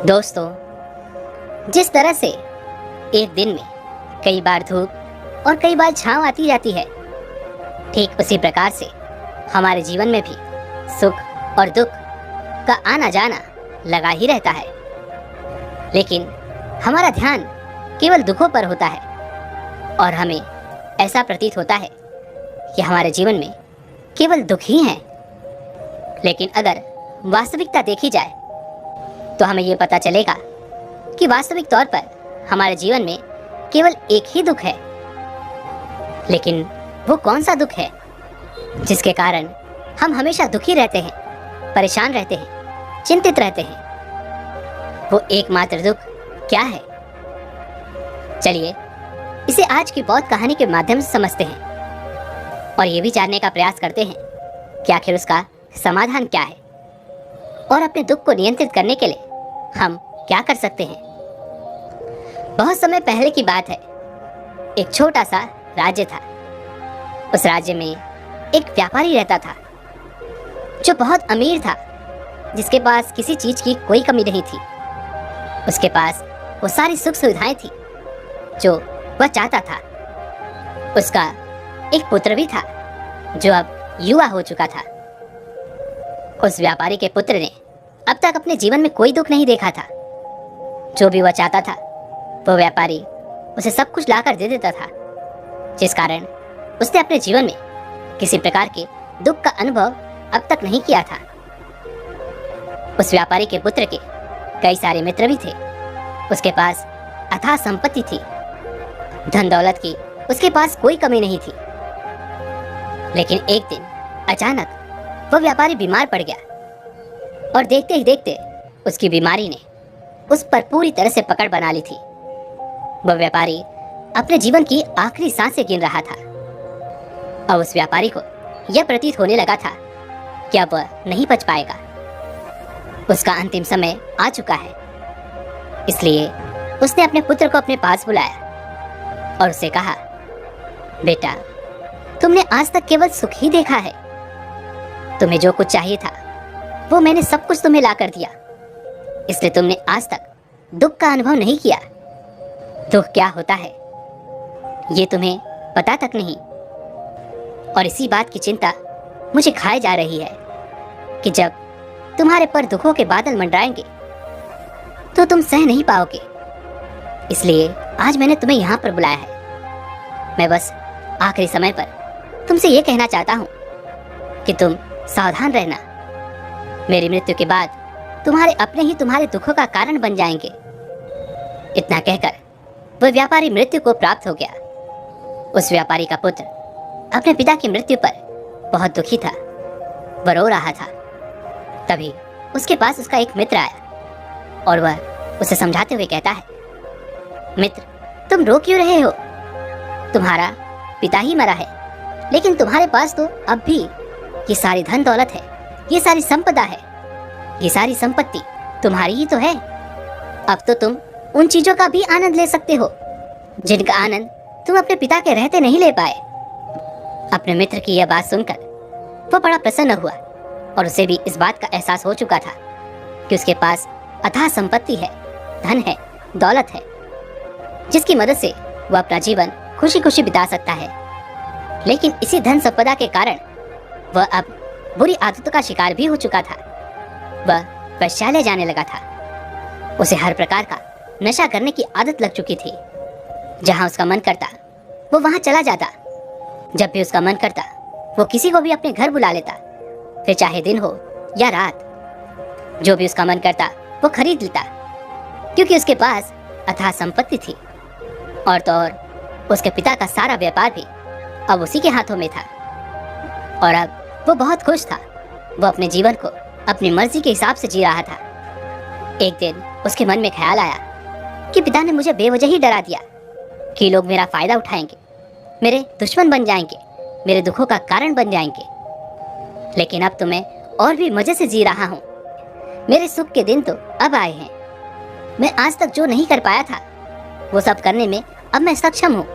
दोस्तों, जिस तरह से एक दिन में कई बार धूप और कई बार छांव आती जाती है, ठीक उसी प्रकार से हमारे जीवन में भी सुख और दुख का आना जाना लगा ही रहता है। लेकिन हमारा ध्यान केवल दुखों पर होता है और हमें ऐसा प्रतीत होता है कि हमारे जीवन में केवल दुख ही हैं। लेकिन अगर वास्तविकता देखी जाए तो हमें ये पता चलेगा कि वास्तविक तौर पर हमारे जीवन में केवल एक ही दुख है। लेकिन वो कौन सा दुख है जिसके कारण हम हमेशा दुखी रहते हैं, परेशान रहते हैं, चिंतित रहते हैं? वो एकमात्र दुख क्या है? चलिए इसे आज की बौद्ध कहानी के माध्यम से समझते हैं और ये भी जानने का प्रयास करते हैं कि आखिर उसका समाधान क्या है और अपने दुख को नियंत्रित करने के लिए हम क्या कर सकते हैं। बहुत समय पहले की बात है। एक छोटा सा राज्य था। उस राज्य में एक व्यापारी रहता था जो बहुत अमीर था, जिसके पास किसी चीज की कोई कमी नहीं थी। उसके पास वो सारी सुख सुविधाएं थी जो वह चाहता था। उसका एक पुत्र भी था जो अब युवा हो चुका था। उस व्यापारी के पुत्र ने अब तक अपने जीवन में कोई दुख नहीं देखा था। जो भी वह चाहता था वो व्यापारी उसे सब कुछ लाकर दे देता था, जिस कारण उसने अपने जीवन में किसी प्रकार के दुख का अनुभव अब तक नहीं किया था। उस व्यापारी के पुत्र के कई सारे मित्र भी थे। उसके पास अथाह संपत्ति थी, धन दौलत की उसके पास कोई कमी नहीं थी। लेकिन एक दिन अचानक वह व्यापारी बीमार पड़ गया और देखते ही देखते उसकी बीमारी ने उस पर पूरी तरह से पकड़ बना ली थी। वह व्यापारी अपने जीवन की आखिरी सांसें गिन रहा था और उस व्यापारी को यह प्रतीत होने लगा था कि अब वह नहीं बच पाएगा। उसका अंतिम समय आ चुका है। इसलिए उसने अपने पुत्र को अपने पास बुलाया और उसे कहा, बेटा, तुमने आज तक केवल सुख ही देखा है। तुम्हें जो कुछ चाहिए था वो मैंने सब कुछ तुम्हें ला कर दिया, इसलिए तुमने आज तक दुख का अनुभव नहीं किया। दुख क्या होता है ये तुम्हें पता तक नहीं, और इसी बात की चिंता मुझे खाए जा रही है कि जब तुम्हारे पर दुखों के बादल मंडराएंगे तो तुम सह नहीं पाओगे। इसलिए आज मैंने तुम्हें यहाँ पर बुलाया है। मैं बस आखिरी समय पर तुमसे ये कहना चाहता हूँ कि तुम सावधान रहना। मेरी मृत्यु के बाद तुम्हारे अपने ही तुम्हारे दुखों का कारण बन जाएंगे। इतना कहकर वह व्यापारी मृत्यु को प्राप्त हो गया। उस व्यापारी का पुत्र अपने पिता की मृत्यु पर बहुत दुखी था। वह रो रहा था। तभी उसके पास उसका एक मित्र आया और वह उसे समझाते हुए कहता है, मित्र, तुम रो क्यों रहे हो? तुम्हारा पिता ही मरा है, लेकिन तुम्हारे पास तो अब भी ये सारी धन दौलत है, ये सारी संपदा है, ये सारी संपत्ति तुम्हारी ही तो है। अब तो तुम उन चीजों का भी आनंद ले सकते हो जिनका आनंद तुम अपने पिता के रहते नहीं ले पाए। अपने मित्र की यह बात सुनकर वह बड़ा प्रसन्न हुआ और उसे भी इस बात का एहसास हो चुका था कि उसके पास अथाह संपत्ति है, धन है, दौलत है, जिसकी मदद से वह अपना जीवन खुशी खुशी बिता सकता है। लेकिन इसी धन संपदा के कारण वह अब बुरी आदतों का शिकार भी हो चुका था। वह वैश्यालय जाने लगा था। उसे हर प्रकार का नशा करने की आदत लग चुकी थी। जहां उसका मन करता वो वहां चला जाता। जब भी उसका मन करता वो किसी को भी अपने घर बुला लेता, फिर चाहे दिन हो या रात। जो भी उसका मन करता वो खरीद लेता, क्योंकि उसके पास अथाह संपत्ति थी। और तो और उसके पिता का सारा व्यापार भी अब उसी के हाथों में था और अब वो बहुत खुश था। वो अपने जीवन को अपनी मर्जी के हिसाब से जी रहा था। एक दिन उसके मन में ख्याल आया कि पिता ने मुझे बेवजह ही डरा दिया कि लोग मेरा फायदा उठाएंगे, मेरे दुश्मन बन जाएंगे, मेरे दुखों का कारण बन जाएंगे। लेकिन अब तो मैं और भी मजे से जी रहा हूँ। मेरे सुख के दिन तो अब आए हैं। मैं आज तक जो नहीं कर पाया था वो सब करने में अब मैं सक्षम हूँ।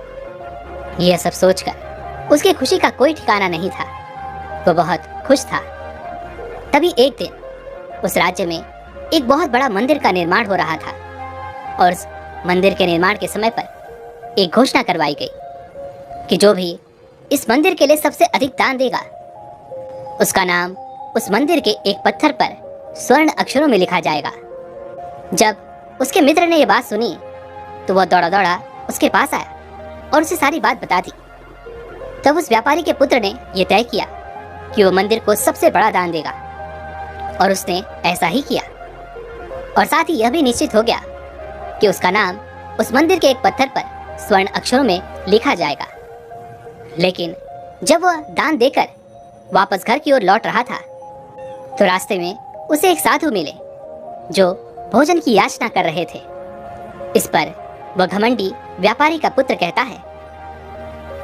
यह सब सोचकर उसकी खुशी का कोई ठिकाना नहीं था। वो बहुत खुश था। तभी एक दिन उस राज्य में एक बहुत बड़ा मंदिर का निर्माण हो रहा था और उस मंदिर के निर्माण के समय पर एक घोषणा करवाई गई कि जो भी इस मंदिर के लिए सबसे अधिक दान देगा उसका नाम उस मंदिर के एक पत्थर पर स्वर्ण अक्षरों में लिखा जाएगा। जब उसके मित्र ने यह बात सुनी तो वह दौड़ा दौड़ा उसके पास आया और उसे सारी बात बता दी। तब उस व्यापारी के पुत्र ने यह तय किया कि वह मंदिर को सबसे बड़ा दान देगा और उसने ऐसा ही किया और साथ ही यह भी निश्चित हो गया कि उसका नाम उस मंदिर के एक पत्थर पर स्वर्ण अक्षरों में लिखा जाएगा। लेकिन जब वह दान देकर वापस घर की ओर लौट रहा था तो रास्ते में उसे एक साधु मिले जो भोजन की याचना कर रहे थे। इस पर वह घमंडी व्यापारी का पुत्र कहता है,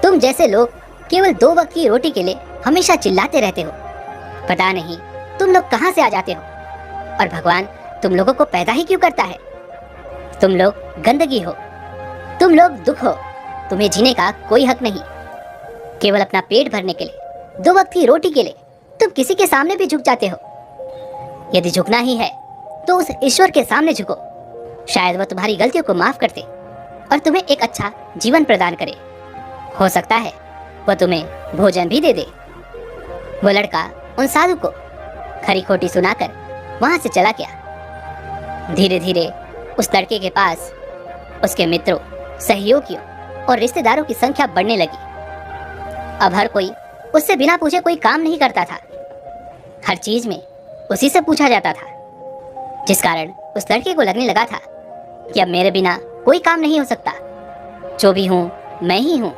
तुम जैसे लोग केवल 2 वक्त की रोटी के लिए हमेशा चिल्लाते रहते हो। पता नहीं तुम लोग कहां से आ जाते हो और भगवान तुम लोगों को पैदा ही क्यों करता है। तुम लोग गंदगी हो, तुम लोग दुख हो, तुम्हें जीने का कोई हक नहीं। केवल अपना पेट भरने के लिए 2 वक्त की रोटी के लिए तुम किसी के सामने भी झुक जाते हो। यदि झुकना ही है तो उस ईश्वर के सामने झुको, शायद वह तुम्हारी गलतियों को माफ कर दे और तुम्हें एक अच्छा जीवन प्रदान करे। हो सकता है वह तुम्हें भोजन भी दे दे। वो लड़का उन साधु को खरी खोटी सुनाकर वहां से चला गया। धीरे धीरे उस लड़के के पास उसके मित्रों, सहयोगियों और रिश्तेदारों की संख्या बढ़ने लगी। अब हर कोई उससे बिना पूछे कोई काम नहीं करता था। हर चीज में उसी से पूछा जाता था, जिस कारण उस लड़के को लगने लगा था कि अब मेरे बिना कोई काम नहीं हो सकता। जो भी हूँ मैं ही हूँ।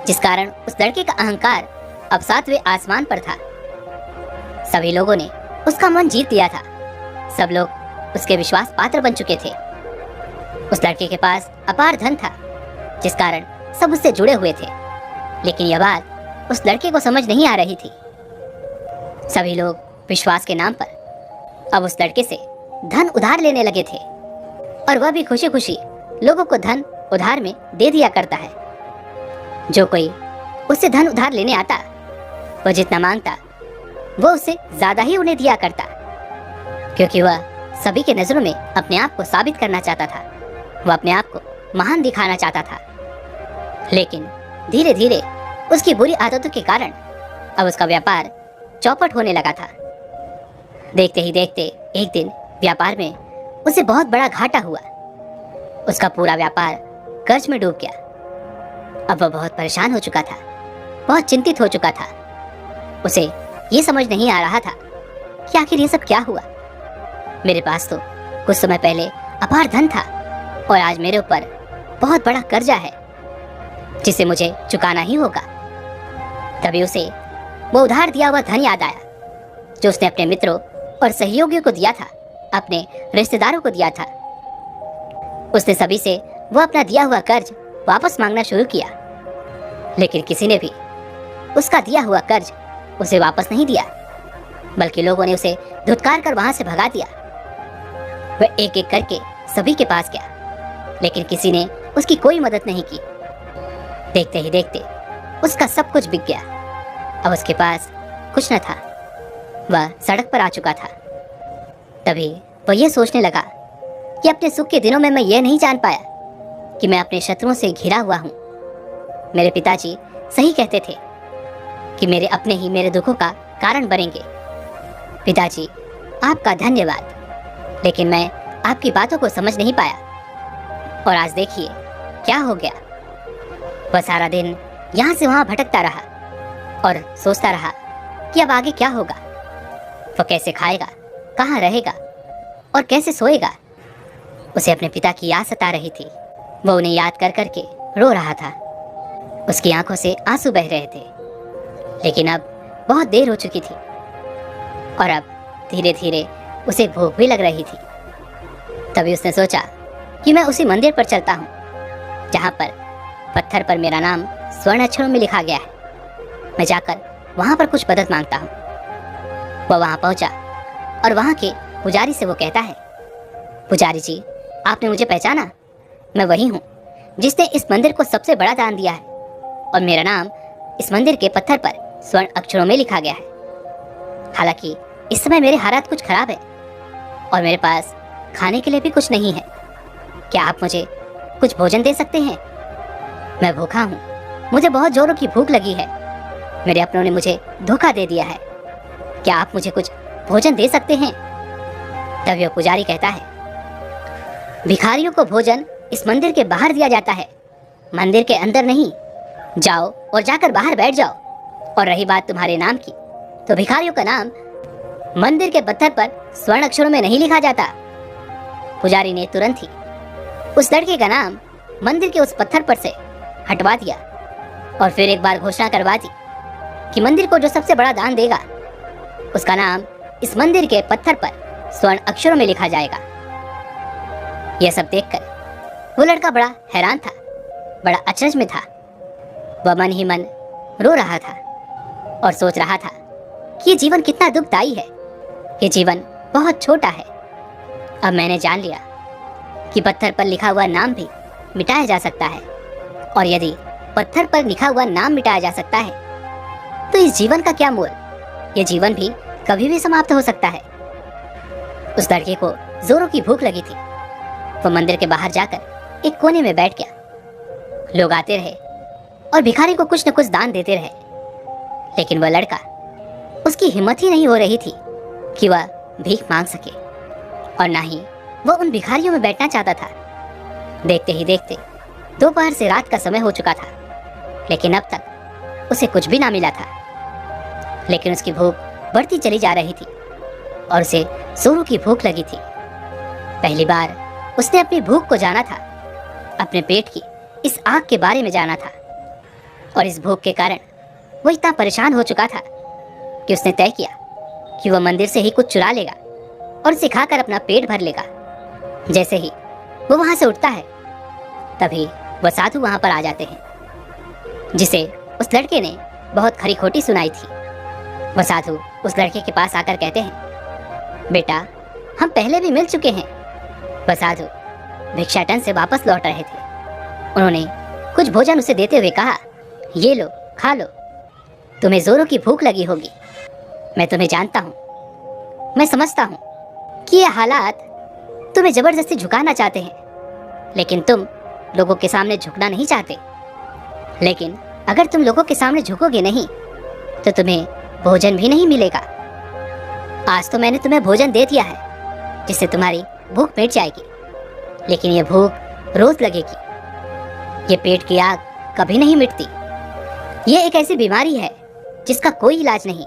जिस कारण उस लड़के का अहंकार अब 7वें आसमान पर था। सभी लोगों ने उसका मन जीत लिया था। सब लोग उसके विश्वास पात्र बन चुके थे। उस लड़के के पास अपार धन था, जिस कारण सब उससे जुड़े हुए थे। लेकिन यह बात उस लड़के को समझ नहीं आ रही थी। सभी लोग विश्वास के नाम पर अब उस लड़के से धन उधार लेने लगे थे और वह भी खुशी खुशी लोगों को धन उधार में दे दिया करता है। जो कोई उससे धन उधार लेने आता, वह जितना मांगता वो उससे ज्यादा ही उन्हें दिया करता, क्योंकि वह सभी के नजरों में अपने आप को साबित करना चाहता था। वह अपने आप को महान दिखाना चाहता था। लेकिन धीरे धीरे उसकी बुरी आदतों के कारण अब उसका व्यापार चौपट होने लगा था। देखते ही देखते एक दिन व्यापार में उसे बहुत बड़ा घाटा हुआ। उसका पूरा व्यापार कर्ज में डूब गया। अब वह बहुत परेशान हो चुका था, बहुत चिंतित हो चुका था। उसे ये समझ नहीं आ रहा था कि आखिर ये सब क्या हुआ। मेरे पास तो कुछ समय पहले अपार धन था और आज मेरे ऊपर बहुत बड़ा कर्जा है जिसे मुझे चुकाना ही होगा। तभी उसे वो उधार दिया हुआ धन याद आया जो उसने अपने मित्रों और सहयोगियों को दिया था, अपने रिश्तेदारों को दिया था। उसने सभी से वो अपना दिया हुआ कर्ज वापस मांगना शुरू किया, लेकिन किसी ने भी उसका दिया हुआ कर्ज उसे वापस नहीं दिया, बल्कि लोगों ने उसे धुतकार कर वहां से भगा दिया। वह एक एक करके सभी के पास गया, लेकिन किसी ने उसकी कोई मदद नहीं की। देखते ही देखते उसका सब कुछ बिक गया। अब उसके पास कुछ न था। वह सड़क पर आ चुका था। तभी वह यह सोचने लगा कि अपने सुख के दिनों में मैं यह नहीं जान पाया कि मैं अपने शत्रुओं से घिरा हुआ हूँ। मेरे पिताजी सही कहते थे कि मेरे अपने ही मेरे दुखों का कारण बनेंगे। पिताजी, आपका धन्यवाद, लेकिन मैं आपकी बातों को समझ नहीं पाया और आज देखिए क्या हो गया। वह सारा दिन यहाँ से वहाँ भटकता रहा और सोचता रहा कि अब आगे क्या होगा। वह कैसे खाएगा, कहाँ रहेगा और कैसे सोएगा। उसे अपने पिता की याद सता रही थी। वह उन्हें याद कर करके रो रहा था। उसकी आंखों से आंसू बह रहे थे, लेकिन अब बहुत देर हो चुकी थी और अब धीरे धीरे उसे भूख भी लग रही थी। तभी उसने सोचा कि मैं उसी मंदिर पर चलता हूँ जहाँ पर पत्थर पर मेरा नाम स्वर्ण अक्षरों में लिखा गया है। मैं जाकर वहाँ पर कुछ मदद मांगता हूँ। वह वहाँ पहुँचा और वहाँ के पुजारी से वो कहता है, पुजारी जी, आपने मुझे पहचाना? मैं वही हूँ जिसने इस मंदिर को सबसे बड़ा दान दिया है और मेरा नाम इस मंदिर के पत्थर पर स्वर्ण अक्षरों में लिखा गया है। हालांकि इस समय मेरे हालात कुछ खराब है और मेरे पास खाने के लिए भी कुछ नहीं है। क्या आप मुझे कुछ भोजन दे सकते हैं? मैं भूखा हूँ, मुझे बहुत जोरों की भूख लगी है। मेरे अपनों ने मुझे धोखा दे दिया है। क्या आप मुझे कुछ भोजन दे सकते हैं? तब यह पुजारी कहता है, भिखारियों को भोजन इस मंदिर के बाहर दिया जाता है, मंदिर के अंदर नहीं। जाओ और जाकर बाहर बैठ जाओ। और रही बात तुम्हारे नाम की, तो भिखारियों का नाम मंदिर के पत्थर पर स्वर्ण अक्षरों में नहीं लिखा जाता। पुजारी ने तुरंत ही उस लड़के का नाम मंदिर के उस पत्थर पर से हटवा दिया और फिर एक बार घोषणा करवा दी कि मंदिर को जो सबसे बड़ा दान देगा उसका नाम इस मंदिर के पत्थर पर स्वर्ण अक्षरों में लिखा जाएगा। यह सब देखकर वो लड़का बड़ा हैरान था, बड़ा अचरज में था। वह मन ही मन रो रहा था और सोच रहा था कि ये जीवन कितना दुखदाई है, ये जीवन बहुत छोटा है। अब मैंने जान लिया कि पत्थर पर लिखा हुआ नाम भी मिटाया जा सकता है, और यदि पत्थर पर लिखा हुआ नाम मिटाया जा सकता है तो इस जीवन का क्या मोल? ये जीवन भी कभी भी समाप्त हो सकता है। उस लड़के को जोरों की भूख लगी थी। वह मंदिर के बाहर जाकर एक कोने में बैठ गया। लोग आते रहे और भिखारी को कुछ न कुछ दान देते रहे, लेकिन वह लड़का, उसकी हिम्मत ही नहीं हो रही थी कि वह भीख मांग सके, और ना ही वह उन भिखारियों में बैठना चाहता था। देखते ही देखते दोपहर से रात का समय हो चुका था, लेकिन अब तक उसे कुछ भी ना मिला था। लेकिन उसकी भूख बढ़ती चली जा रही थी और उसे जोरों की भूख लगी थी। पहली बार उसने अपनी भूख को जाना था, अपने पेट की इस आग के बारे में जाना था, और इस भूख के कारण वो इतना परेशान हो चुका था कि उसने तय किया कि वह मंदिर से ही कुछ चुरा लेगा और उसे खाकर अपना पेट भर लेगा। जैसे ही वो वहां से उठता है, तभी वह साधु वहां पर आ जाते हैं, जिसे उस लड़के ने बहुत खरी खोटी सुनाई थी। वह साधु उस लड़के के पास आकर कहते हैं, बेटा, हम पहले भी मिल चुके हैं। वह साधु भिक्षाटन से वापस लौट रहे थे। उन्होंने कुछ भोजन उसे देते हुए कहा, ये लो, खा लो, तुम्हें जोरों की भूख लगी होगी। मैं तुम्हें जानता हूँ, मैं समझता हूँ कि ये हालात तुम्हें जबरदस्ती झुकाना चाहते हैं, लेकिन तुम लोगों के सामने झुकना नहीं चाहते। लेकिन अगर तुम लोगों के सामने झुकोगे नहीं तो तुम्हें भोजन भी नहीं मिलेगा। आज तो मैंने तुम्हें भोजन दे दिया है जिससे तुम्हारी भूख मिट जाएगी, लेकिन ये भूख रोज लगेगी। ये पेट की आग कभी नहीं मिटती। ये एक ऐसी बीमारी है जिसका कोई इलाज नहीं।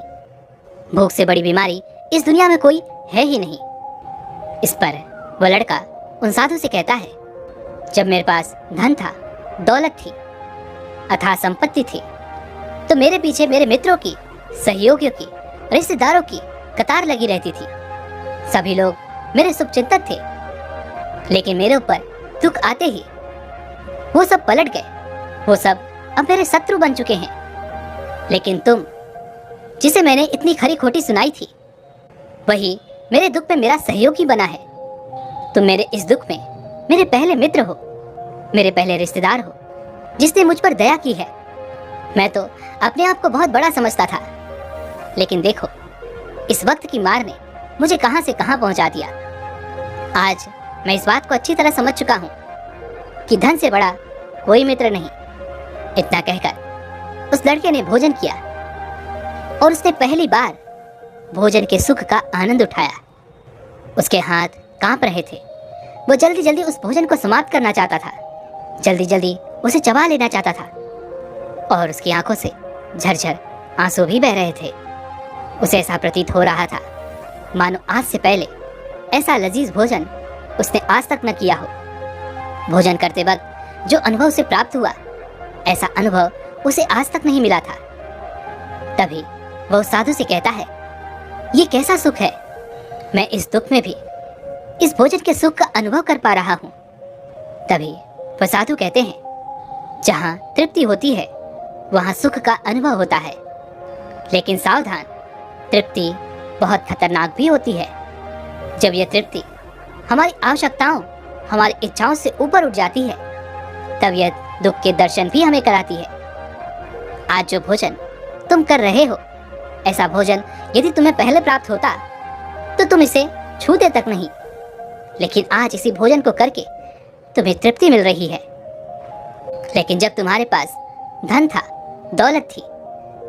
भूख से बड़ी बीमारी इस दुनिया में कोई है ही नहीं। इस पर वह लड़का उन साधु से कहता है, जब मेरे पास धन था, दौलत थी, अथाह संपत्ति थी, तो मेरे पीछे मेरे मित्रों की, सहयोगियों की, रिश्तेदारों की कतार लगी रहती थी। सभी लोग मेरे शुभचिंतक थे, लेकिन मेरे ऊपर दुख आते ही वो सब पलट गए। वो सब अब मेरे शत्रु बन चुके हैं। लेकिन तुम, जिसे मैंने इतनी खरी खोटी सुनाई थी, वही मेरे दुख में मेरा सहयोगी बना है। तुम मेरे इस दुख में मेरे पहले मित्र हो, मेरे पहले रिश्तेदार हो, जिसने मुझ पर दया की है। मैं तो अपने आप को बहुत बड़ा समझता था, लेकिन देखो, इस वक्त की मार ने मुझे कहां से कहां पहुंचा दिया। आज मैं इस बात को अच्छी तरह समझ चुका हूं कि धन से बड़ा कोई मित्र नहीं। इतना कहकर उस लड़के ने भोजन किया और उसने पहली बार भोजन के सुख का आनंद उठाया। उसके हाथ कांप रहे थे। वो जल्दी जल्दी उस भोजन को समाप्त करना चाहता था, जल्दी जल्दी उसे चबा लेना चाहता था, और उसकी आंखों से झरझर आंसू भी बह रहे थे। उसे ऐसा प्रतीत हो रहा था मानो आज से पहले ऐसा लजीज भोजन उसने आज तक न किया हो। भोजन करते वक्त जो अनुभव उसे प्राप्त हुआ, ऐसा अनुभव उसे आज तक नहीं मिला था। तभी वह उस साधु से कहता है, ये कैसा सुख है, मैं इस दुख में भी इस भोजन के सुख का अनुभव कर पा रहा हूँ। तभी वह साधु कहते हैं, जहाँ तृप्ति होती है वहाँ सुख का अनुभव होता है, लेकिन सावधान, तृप्ति बहुत खतरनाक भी होती है। जब यह तृप्ति हमारी आवश्यकताओं, हमारी इच्छाओं से ऊपर उठ जाती है, तब यह दुख के दर्शन भी हमें कराती है। आज जो भोजन तुम कर रहे हो, ऐसा भोजन यदि तुम्हें पहले प्राप्त होता तुम इसे छूते तक नहीं। लेकिन आज इसी भोजन को करके तुम्हें तृप्ति मिल रही है। लेकिन जब तुम्हारे पास धन था, दौलत थी,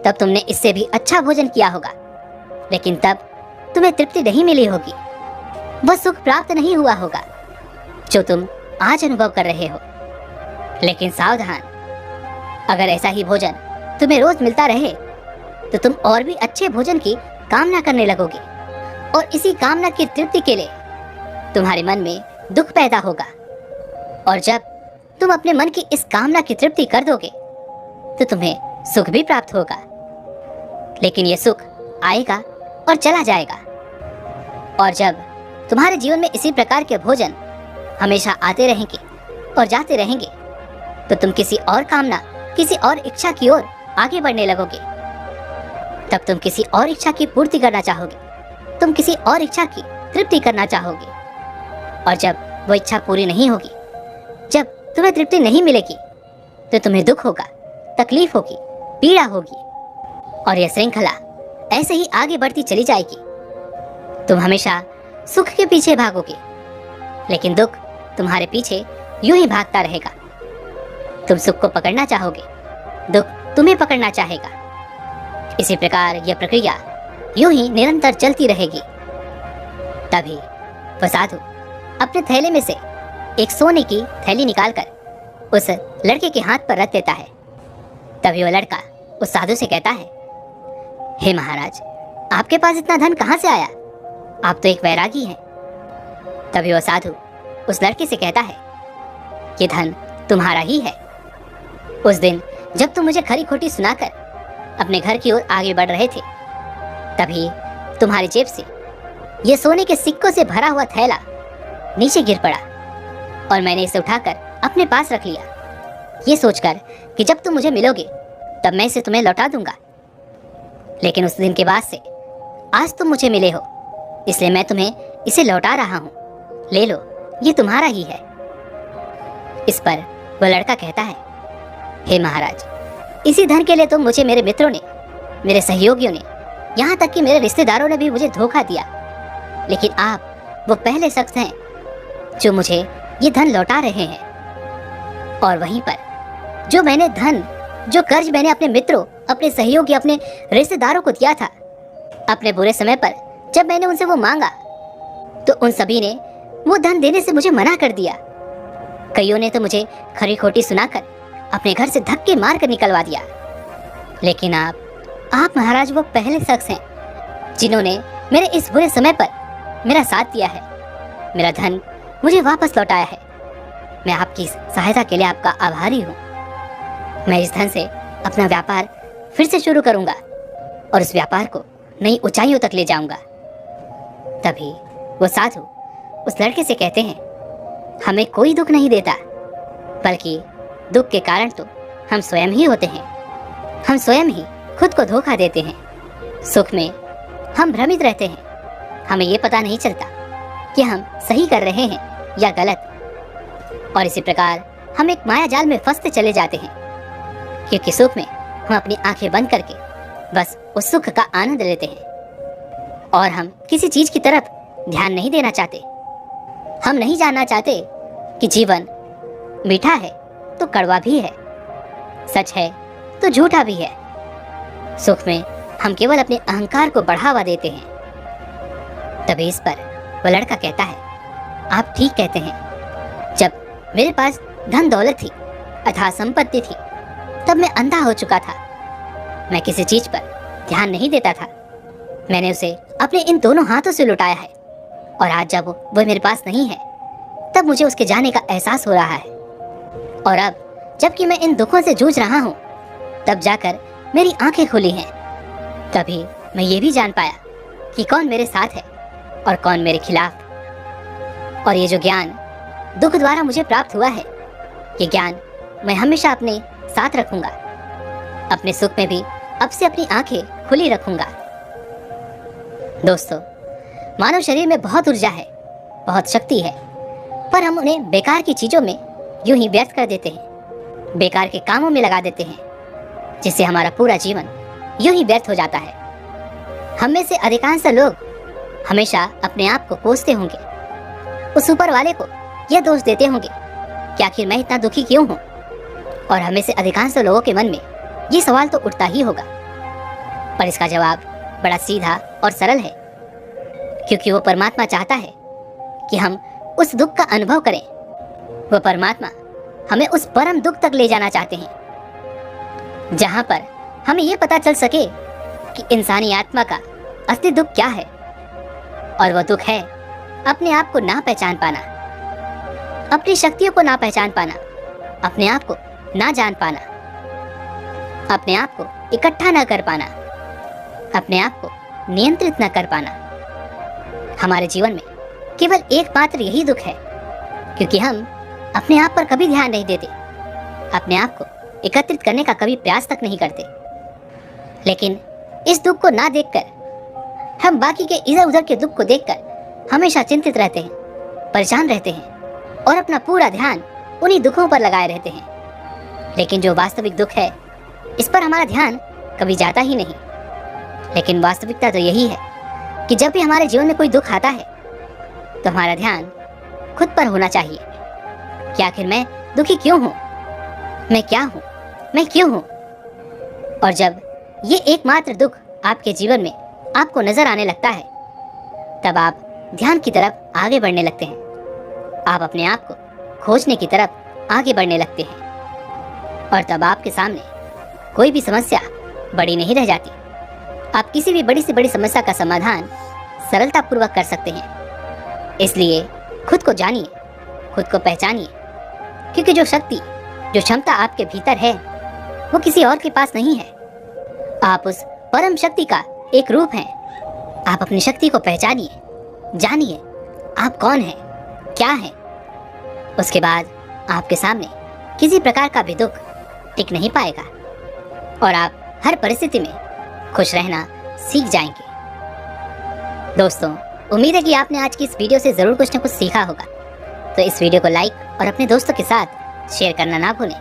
तब तुमने इससे भी अच्छा भोजन किया होगा, लेकिन तब तुम्हें तृप्ति नहीं मिली होगी, वह सुख प्राप्त नहीं हुआ होगा जो तुम आज अनुभव कर रहे हो। लेकिन सावधान, अगर ऐसा ही भोजन तुम्हें रोज मिलता रहे तो तुम और भी अच्छे भोजन की कामना करने लगोगे, और इसी कामना की तृप्ति के लिए तुम्हारे मन में दुख पैदा होगा। और जब तुम अपने मन की इस कामना की तृप्ति कर दोगे तो तुम्हें सुख भी प्राप्त होगा। लेकिन यह सुख आएगा और चला जाएगा। और जब तुम्हारे जीवन में इसी प्रकार के भोजन हमेशा आते रहेंगे और जाते रहेंगे तो तुम किसी और कामना, किसी और इच्छा की ओर आगे बढ़ने लगोगे। तब तुम किसी और इच्छा की पूर्ति करना चाहोगे, तुम किसी और इच्छा की तृप्ति करना चाहोगे। और जब वो इच्छा पूरी नहीं होगी, जब तुम्हें तृप्ति नहीं मिलेगी, तो तुम्हें दुख होगा, तकलीफ होगी, पीड़ा होगी, और यह श्रृंखला ऐसे ही आगे बढ़ती चली जाएगी। तुम हमेशा सुख के पीछे भागोगे, लेकिन दुख तुम्हारे पीछे यूं ही भागता रहेगा। तुम सुख को पकड़ना चाहोगे, दुख तुम्हें पकड़ना चाहेगा। इसी प्रकार यह प्रक्रिया यूं ही निरंतर चलती रहेगी। तभी वह साधु अपने थैले में से एक सोने की थैली निकालकर उस लड़के के हाथ पर रख देता है। तभी वह लड़का उस साधु से कहता है, हे महाराज, आपके पास इतना धन कहाँ से आया? आप तो एक वैरागी हैं। तभी वह साधु उस लड़के से कहता है, ये धन तुम्हारा ही है। उस दिन जब तुम मुझे खरी खोटी सुनाकर अपने घर की ओर आगे बढ़ रहे थे, तभी तुम्हारी जेब से यह सोने के सिक्कों से भरा हुआ थैला नीचे गिर पड़ा, और मैंने इसे उठाकर अपने पास रख लिया, ये सोचकर कि जब तुम मुझे मिलोगे तब मैं इसे तुम्हें लौटा दूंगा। लेकिन उस दिन के बाद से आज तुम मुझे मिले हो, इसलिए मैं तुम्हें इसे लौटा रहा हूँ। ले लो, ये तुम्हारा ही है। इस पर वह लड़का कहता है, हे महाराज, इसी धन के लिए तो मुझे मेरे मित्रों ने, मेरे सहयोगियों ने, यहाँ तक कि मेरे रिश्तेदारों ने भी मुझे धोखा दिया। लेकिन आप वो पहले शख्स हैं जो मुझे ये धन लौटा रहे हैं। और वहीं पर जो कर्ज मैंने अपने मित्रों, अपने सहयोगी, अपने रिश्तेदारों को दिया था, अपने बुरे समय पर जब मैंने उनसे वो मांगा तो उन सभी ने वो धन देने से मुझे मना कर दिया। कईयों ने तो मुझे खरी खोटी सुनाकर अपने घर से धक्के मार कर निकलवा दिया। लेकिन आप महाराज वो पहले शख्स हैं जिन्होंने मेरे इस बुरे समय पर मेरा साथ दिया है, मेरा धन मुझे वापस लौटाया है। मैं आपकी सहायता के लिए आपका आभारी हूँ। मैं इस धन से अपना व्यापार फिर से शुरू करूँगा और उस व्यापार को नई ऊंचाइयों तक ले जाऊँगा। तभी वो साधु उस लड़के से कहते हैं, हमें कोई दुख नहीं देता, बल्कि दुख के कारण तो हम स्वयं ही होते हैं। हम स्वयं ही खुद को धोखा देते हैं। सुख में हम भ्रमित रहते हैं, हमें ये पता नहीं चलता कि हम सही कर रहे हैं या गलत। और इसी प्रकार हम एक माया जाल में फंसते चले जाते हैं, क्योंकि सुख में हम अपनी आंखें बंद करके बस उस सुख का आनंद लेते हैं और हम किसी चीज की तरफ ध्यान नहीं देना चाहते। हम नहीं जानना चाहते कि जीवन मीठा है तो कड़वा भी है, सच है तो झूठा भी है। सुख में हम केवल अपने अहंकार को बढ़ावा देते हैं। तभी इस पर वह लड़का कहता है, आप ठीक कहते हैं। जब मेरे पास धन दौलत थी, अथाह संपत्ति थी, तब मैं अंधा हो चुका था। मैं किसी चीज पर ध्यान नहीं देता था। मैंने उसे अपने इन दोनों हाथों से लुटाया है, और आज जब वह मेरे पास नहीं है, तब मुझे उसके जाने का एहसास हो रहा है। और अब जबकि मैं इन दुखों से जूझ रहा हूँ, तब जाकर मेरी आंखें खुली हैं। तभी मैं ये भी जान पाया कि कौन मेरे साथ है और कौन मेरे खिलाफ। और ये जो ज्ञान दुख द्वारा मुझे प्राप्त हुआ है, ये ज्ञान मैं हमेशा अपने साथ रखूंगा। अपने सुख में भी अब से अपनी आंखें खुली रखूंगा। दोस्तों, मानव शरीर में बहुत ऊर्जा है, बहुत शक्ति है, पर हम उन्हें बेकार की चीजों में यूं ही व्यर्थ कर देते हैं, बेकार के कामों में लगा देते हैं, जिससे हमारा पूरा जीवन यूं ही व्यर्थ हो जाता है। हम में से अधिकांश लोग हमेशा अपने आप को कोसते होंगे, उस ऊपर वाले को यह दोष देते होंगे कि आखिर मैं इतना दुखी क्यों हूँ। और हमें से अधिकांश लोगों के मन में ये सवाल तो उठता ही होगा, पर इसका जवाब बड़ा सीधा और सरल है, क्योंकि वो परमात्मा चाहता है कि हम उस दुख का अनुभव करें। वो परमात्मा हमें उस परम दुख तक ले जाना चाहते हैं, जहां पर हमें ये पता चल सके कि इंसानी आत्मा का असली दुख क्या है। और वो दुख है अपने आप को ना पहचान पाना, अपनी शक्तियों को ना पहचान पाना, अपने आप को ना जान पाना, अपने आप को इकट्ठा ना कर पाना, अपने आप को नियंत्रित न कर पाना। हमारे जीवन में केवल एकमात्र यही दुख है, क्योंकि हम अपने आप पर कभी ध्यान नहीं देते, अपने आप को एकत्रित करने का कभी प्रयास तक नहीं करते। लेकिन इस दुख को ना देखकर हम बाकी के इधर उधर के दुख को देखकर हमेशा चिंतित रहते हैं, परेशान रहते हैं और अपना पूरा ध्यान उन्हीं दुखों पर लगाए रहते हैं। लेकिन जो वास्तविक दुख है, इस पर हमारा ध्यान कभी जाता ही नहीं। लेकिन वास्तविकता तो यही है कि जब भी हमारे जीवन में कोई दुख आता है तो हमारा ध्यान खुद पर होना चाहिए कि आखिर मैं दुखी क्यों हूँ, मैं क्या हूँ, मैं क्यों हूँ। और जब ये एकमात्र दुख आपके जीवन में आपको नजर आने लगता है, तब आप ध्यान की तरफ आगे बढ़ने लगते हैं। आप अपने आप को खोजने की तरफ आगे बढ़ने लगते हैं, और तब आपके सामने कोई भी समस्या बड़ी नहीं रह जाती। आप किसी भी बड़ी से बड़ी समस्या का समाधान सरलतापूर्वक कर सकते हैं। इसलिए खुद को जानिए, खुद को पहचानिए, क्योंकि जो शक्ति, जो क्षमता आपके भीतर है, वो किसी और के पास नहीं है। आप उस परम शक्ति का एक रूप हैं। आप अपनी शक्ति को पहचानिए, जानिए आप कौन हैं, क्या हैं। उसके बाद आपके सामने किसी प्रकार का भी दुख टिक नहीं पाएगा और आप हर परिस्थिति में खुश रहना सीख जाएंगे। दोस्तों, उम्मीद है कि आपने आज की इस वीडियो से जरूर कुछ न कुछ सीखा होगा। तो इस वीडियो को लाइक और अपने दोस्तों के साथ शेयर करना ना भूलें।